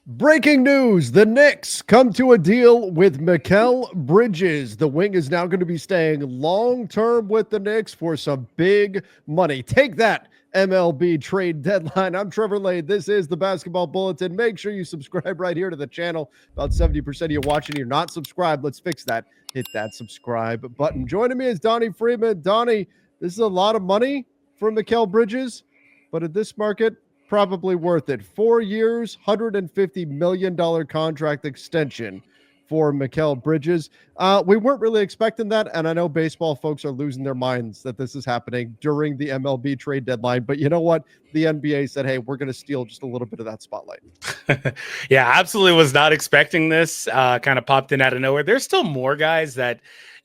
Breaking news, the Knicks come to a deal with Mikal Bridges. The wing is now going to be staying long-term with the Knicks for some big money. Take that, MLB trade deadline. I'm Trevor Lane. This is the Basketball Bulletin. Make sure you subscribe right here to the channel. About 70% of you watching, you're not subscribed. Let's fix that. Hit that subscribe button. Joining me is Donnie Freeman. Donnie, this is a lot of money for Mikal Bridges, but at this market, probably worth it. 4 years, $150 million contract extension for Mikal Bridges. We weren't really expecting that, and I know baseball folks are losing their minds that this is happening during the MLB trade deadline, but you know what? The NBA said, hey, we're going to steal just a little bit of that spotlight. Yeah, absolutely was not expecting this. Kind of popped in out of nowhere. There's still more guys that,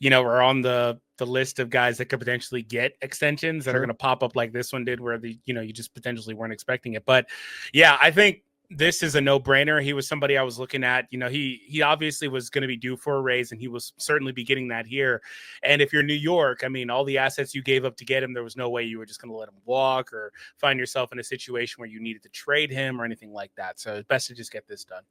are on the list of guys that could potentially get extensions that are going to pop up like this one did, where you just potentially weren't expecting it. But yeah, I think this is a no-brainer. He was somebody I was looking at. He obviously was going to be due for a raise, and he was certainly be getting that here. And if you're New York, I mean, all the assets you gave up to get him, there was no way you were just going to let him walk or find yourself in a situation where you needed to trade him or anything like that. So it's best to just get this done.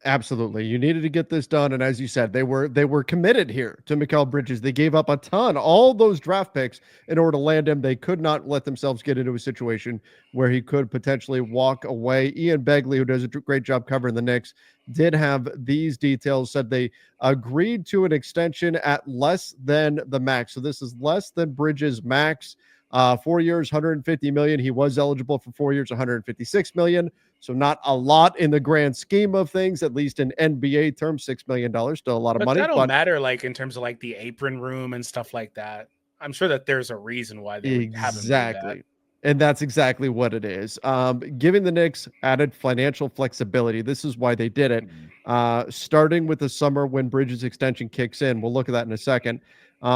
Absolutely. You needed to get this done. And as you said, they were committed here to Mikal Bridges. They gave up a ton, all those draft picks in order to land him. They could not let themselves get into a situation where he could potentially walk away. Ian Begley, who does a great job covering the Knicks, did have these details, said they agreed to an extension at less than the max. So this is less than Bridges' max. 4 years, 150 million. He was eligible for 4 years, 156 million. So not a lot in the grand scheme of things, at least in NBA terms. $6 million, still a lot of money. That don't matter, like in terms of like the apron room and stuff like that. I'm sure that there's a reason why they would have him do that. And that's exactly what it is. Giving the Knicks added financial flexibility. This is why they did it. Starting with the summer when Bridges' extension kicks in. We'll look at that in a second.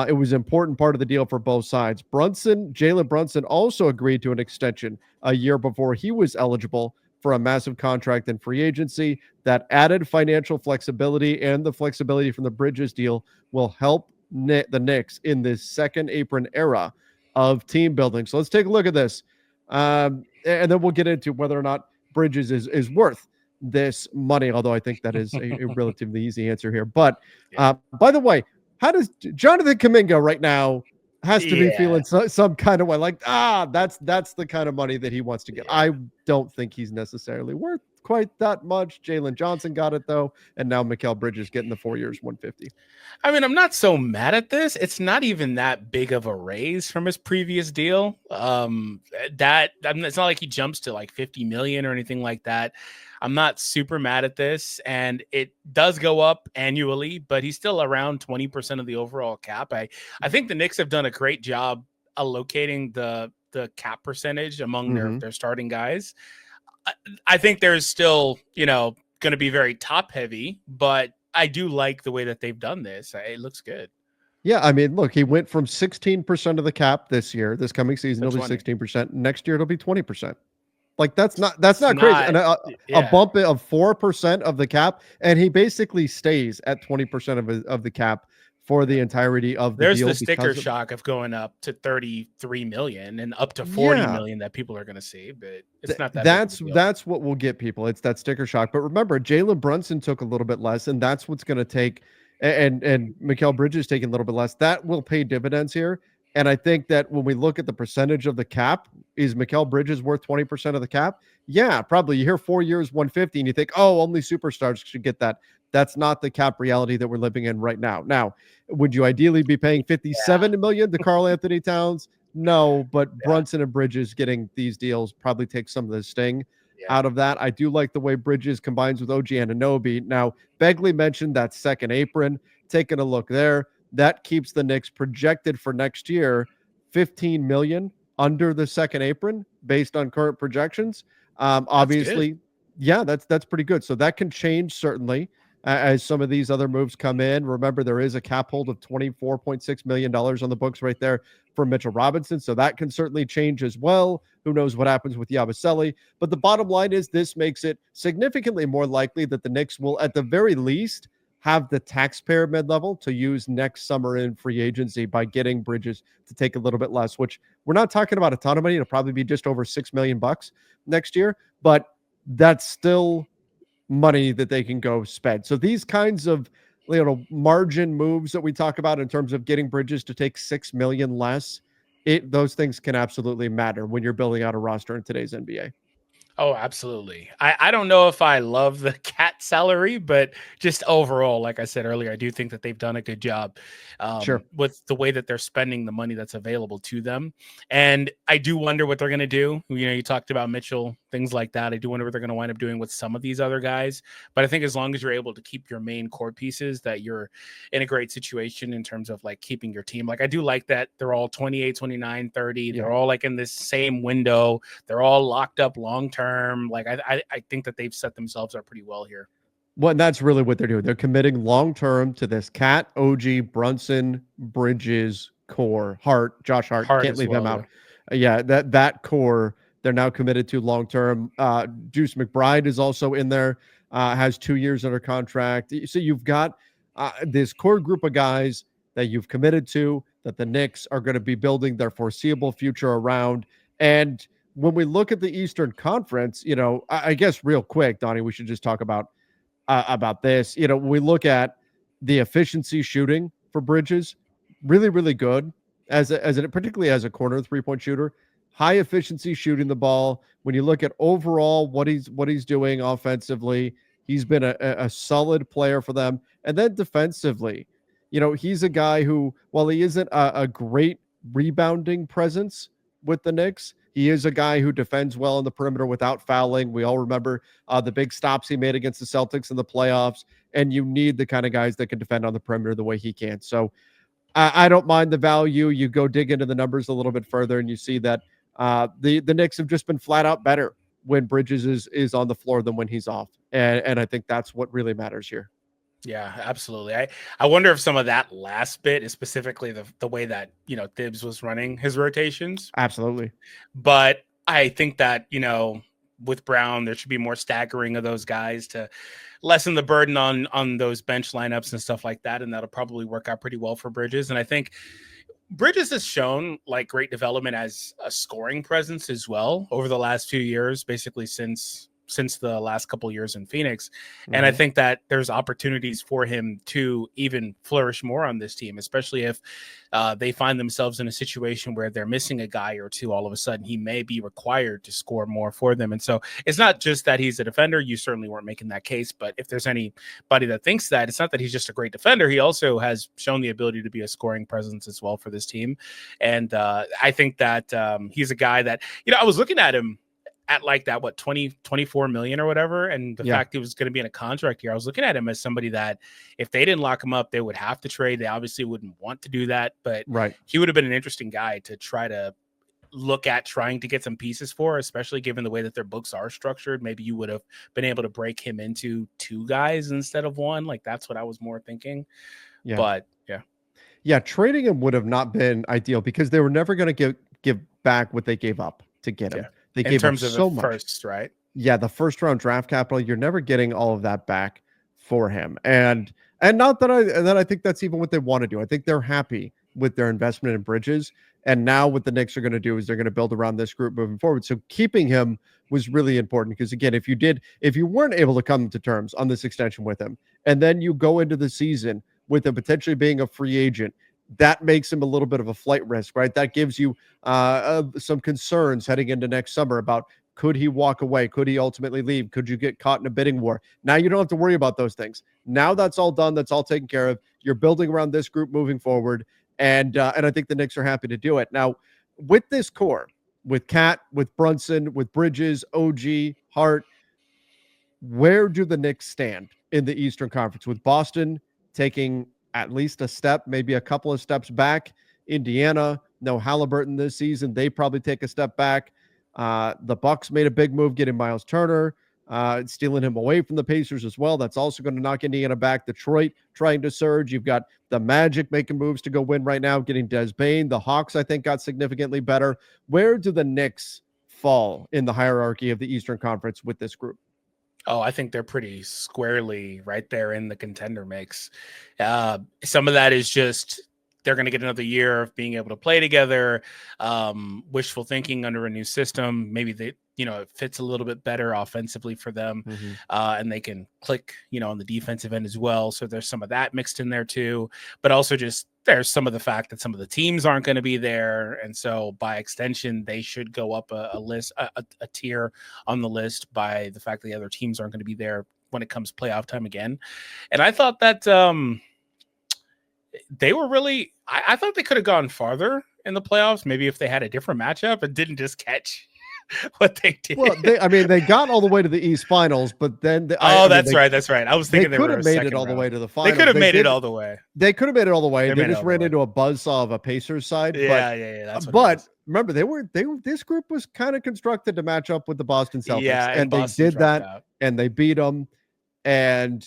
It was an important part of the deal for both sides. Jalen Brunson also agreed to an extension a year before he was eligible for a massive contract in free agency. That added financial flexibility and the flexibility from the Bridges deal will help the Knicks in this second apron era of team building. So let's take a look at this. And then we'll get into whether or not Bridges is worth this money, although I think that is a relatively easy answer here. But by the way, how does Jonathan Kuminga right now has to be feeling some kind of way like, that's the kind of money that he wants to get. I don't think he's necessarily worth quite that much. Jalen Johnson got it though, and now Mikal Bridges getting the 4 years, 150. I mean, I'm not so mad at this. It's not even that big of a raise from his previous deal. It's not like he jumps to like 50 million or anything like that. I'm not super mad at this, and it does go up annually, but he's still around 20% of the overall cap. I think the Knicks have done a great job allocating the cap percentage among their starting guys. I think there's still, going to be very top heavy, but I do like the way that they've done this. It looks good. Yeah, I mean, look, he went from 16% of the cap this coming season, it'll be 16%. Next year, it'll be 20%. Like that's not crazy. And a bump of 4% of the cap, and he basically stays at 20% of the cap for the entirety of the deal. There's the sticker shock of going up to 33 million and up to 40 million that people are going to see, but it's not that. That's what will get people. It's that sticker shock. But remember, Jalen Brunson took a little bit less, and that's what's going to take. And Mikal Bridges taking a little bit less. That will pay dividends here. And I think that when we look at the percentage of the cap, is Mikal Bridges worth 20% of the cap? Yeah, probably. You hear 4 years, 150, and you think, oh, only superstars should get that. That's not the cap reality that we're living in right now. Now, would you ideally be paying 57 million to Karl Anthony Towns? No, but Brunson and Bridges getting these deals probably take some of the sting out of that. I do like the way Bridges combines with OG Anunoby. Now, Begley mentioned that second apron. Taking a look there. That keeps the Knicks projected for next year 15 million under the second apron based on current projections. Obviously, that's pretty good. So that can change certainly as some of these other moves come in. Remember, there is a cap hold of $24.6 million on the books right there for Mitchell Robinson. So that can certainly change as well. Who knows what happens with Yabusele. But the bottom line is this makes it significantly more likely that the Knicks will, at the very least, have the taxpayer mid-level to use next summer in free agency by getting Bridges to take a little bit less, which we're not talking about a ton of money. It'll probably be just over $6 million next year, but that's still money that they can go spend. So these kinds of margin moves that we talk about in terms of getting Bridges to take 6 million less, those things can absolutely matter when you're building out a roster in today's NBA. Oh, absolutely. I don't know if I love the cat salary, but just overall, like I said earlier, I do think that they've done a good job Sure. with the way that they're spending the money that's available to them. And I do wonder what they're going to do. You know, you talked about Mitchell, things like that. I do wonder what they're going to wind up doing with some of these other guys. But I think as long as you're able to keep your main core pieces, that you're in a great situation in terms of like keeping your team. Like I do like that they're all 28, 29, 30. Yeah. They're all like in this same window. They're all locked up long term. Like I think that they've set themselves up pretty well here. Well, that's really what they're doing. They're committing long term to this Cat, OG, Brunson, Bridges core. Josh Hart, Hard can't as leave him well. out. Yeah, that core they're now committed to long term. Deuce McBride is also in there, has 2 years under contract. So you've got this core group of guys that you've committed to, that the Knicks are going to be building their foreseeable future around. And when we look at the Eastern Conference, I guess real quick, Donnie, we should just talk about this. When we look at the efficiency shooting for Bridges, really, really good particularly as a corner 3-point shooter. High efficiency shooting the ball. When you look at overall what he's doing offensively, he's been a solid player for them. And then defensively, he's a guy who, while he isn't a great rebounding presence with the Knicks, he is a guy who defends well on the perimeter without fouling. We all remember the big stops he made against the Celtics in the playoffs, and you need the kind of guys that can defend on the perimeter the way he can. So I don't mind the value. You go dig into the numbers a little bit further, and you see that the Knicks have just been flat out better when Bridges is on the floor than when he's off, and I think that's what really matters here. Yeah, absolutely. I wonder if some of that last bit is specifically the way that, Thibs was running his rotations. Absolutely. But I think that, with Brown, there should be more staggering of those guys to lessen the burden on those bench lineups and stuff like that. And that'll probably work out pretty well for Bridges. And I think Bridges has shown like great development as a scoring presence as well over the last few years, basically since the last couple of years in Phoenix. And I think that there's opportunities for him to even flourish more on this team, especially if they find themselves in a situation where they're missing a guy or two. All of a sudden, he may be required to score more for them. And so it's not just that he's a defender. You certainly weren't making that case. But if there's anybody that thinks that, it's not that he's just a great defender. He also has shown the ability to be a scoring presence as well for this team. And I think that he's a guy that, I was looking at him at like that, 24 million or whatever. And the fact he was going to be in a contract here, I was looking at him as somebody that if they didn't lock him up, they would have to trade. They obviously wouldn't want to do that, but he would have been an interesting guy to try to look at trying to get some pieces for, especially given the way that their books are structured. Maybe you would have been able to break him into two guys instead of one. Like that's what I was more thinking. Yeah. But yeah, trading him would have not been ideal because they were never going to give back what they gave up to get him. They in gave terms up of so the much. first, right? Yeah, the first round draft capital, you're never getting all of that back for him. And not that I think that's even what they want to do. I think they're happy with their investment in Bridges. And now what the Knicks are going to do is they're going to build around this group moving forward. So keeping him was really important because again, if you weren't able to come to terms on this extension with him, and then you go into the season with him potentially being a free agent, that makes him a little bit of a flight risk, right? That gives you some concerns heading into next summer about could he walk away? Could he ultimately leave? Could you get caught in a bidding war? Now you don't have to worry about those things. Now that's all done. That's all taken care of. You're building around this group moving forward. And I think the Knicks are happy to do it. Now, with this core, with Cat, with Brunson, with Bridges, OG, Hart, where do the Knicks stand in the Eastern Conference? With Boston taking at least a step, maybe a couple of steps back. Indiana, no Halliburton this season. They probably take a step back. The Bucks made a big move getting Miles Turner, stealing him away from the Pacers as well. That's also going to knock Indiana back. Detroit trying to surge. You've got the Magic making moves to go win right now, getting Des Bane. The Hawks, I think, got significantly better. Where do the Knicks fall in the hierarchy of the Eastern Conference with this group? Oh, I think they're pretty squarely right there in the contender mix. Some of that is just they're going to get another year of being able to play together. Wishful thinking under a new system. Maybe it fits a little bit better offensively for them, and they can click, on the defensive end as well. So there's some of that mixed in there too, but also just there's some of the fact that some of the teams aren't going to be there, and so by extension, they should go up a tier on the list by the fact that the other teams aren't going to be there when it comes playoff time again. And I thought that they were really, I thought they could have gone farther in the playoffs, maybe if they had a different matchup and didn't just catch what they did. Well, they got all the way to the East Finals, but then that's right. I was thinking they could have made it all the way to the finals. They could have made it all the way. They could have made it all the way. They just ran into a buzzsaw of a Pacers side. Yeah. That's but remember, this group was kind of constructed to match up with the Boston Celtics, and they did that, and they beat them. And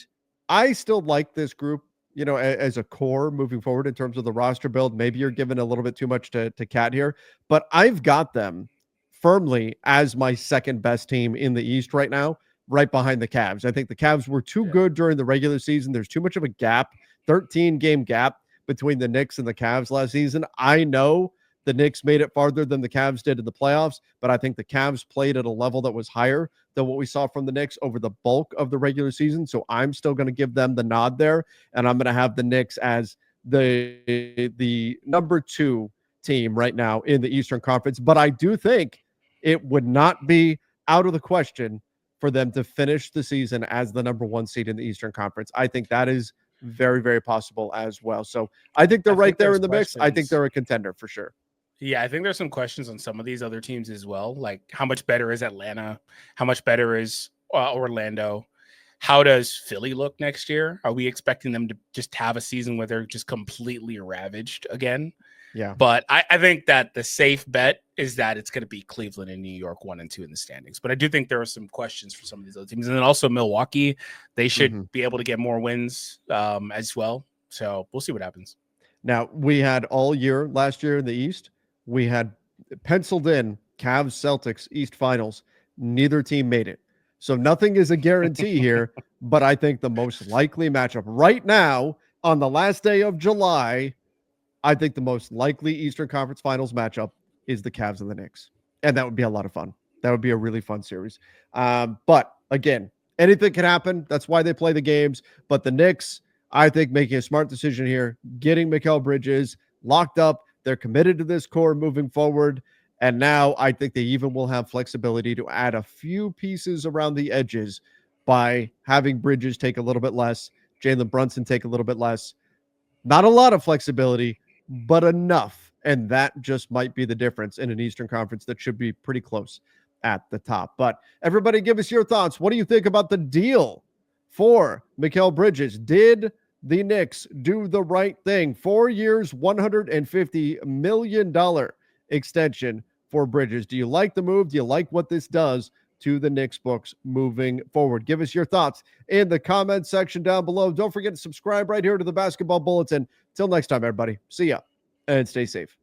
I still like this group, as a core moving forward in terms of the roster build. Maybe you're giving a little bit too much to Cat here, but I've got them firmly as my second best team in the East right now, right behind the Cavs. I think the Cavs were too good during the regular season. There's too much of a gap, 13-game gap between the Knicks and the Cavs last season. I know the Knicks made it farther than the Cavs did in the playoffs, but I think the Cavs played at a level that was higher than what we saw from the Knicks over the bulk of the regular season. So I'm still going to give them the nod there, and I'm going to have the Knicks as the number 2 team right now in the Eastern Conference. But I do think it would not be out of the question for them to finish the season as the number 1 seed in the Eastern Conference. I think that is very, very possible as well. So I think they're right there in the mix. I think they're a contender for sure. Yeah, I think there's some questions on some of these other teams as well. Like, how much better is Atlanta? How much better is Orlando? How does Philly look next year? Are we expecting them to just have a season where they're just completely ravaged again? Yeah. But I think that the safe bet is that it's going to be Cleveland and New York 1 and 2 in the standings. But I do think there are some questions for some of these other teams. And then also Milwaukee, they should be able to get more wins as well. So we'll see what happens. Now, we had all year last year in the East, we had penciled in Cavs Celtics East Finals. Neither team made it. So nothing is a guarantee here, but I think the most likely matchup right now on the last day of July, I think the most likely Eastern Conference Finals matchup is the Cavs and the Knicks. And that would be a lot of fun. That would be a really fun series. But again, anything can happen. That's why they play the games. But the Knicks, I think, making a smart decision here, getting Mikal Bridges locked up. They're committed to this core moving forward. And now I think they even will have flexibility to add a few pieces around the edges by having Bridges take a little bit less, Jalen Brunson take a little bit less. Not a lot of flexibility, but enough. And that just might be the difference in an Eastern Conference that should be pretty close at the top. But everybody give us your thoughts. What do you think about the deal for Mikal Bridges? Did the Knicks do the right thing? 4 years, $150 million extension for Bridges. Do you like the move? Do you like what this does to the Knicks books moving forward? Give us your thoughts in the comment section down below. Don't forget to subscribe right here to the Basketball Bulletin. Till next time, everybody. See ya and stay safe.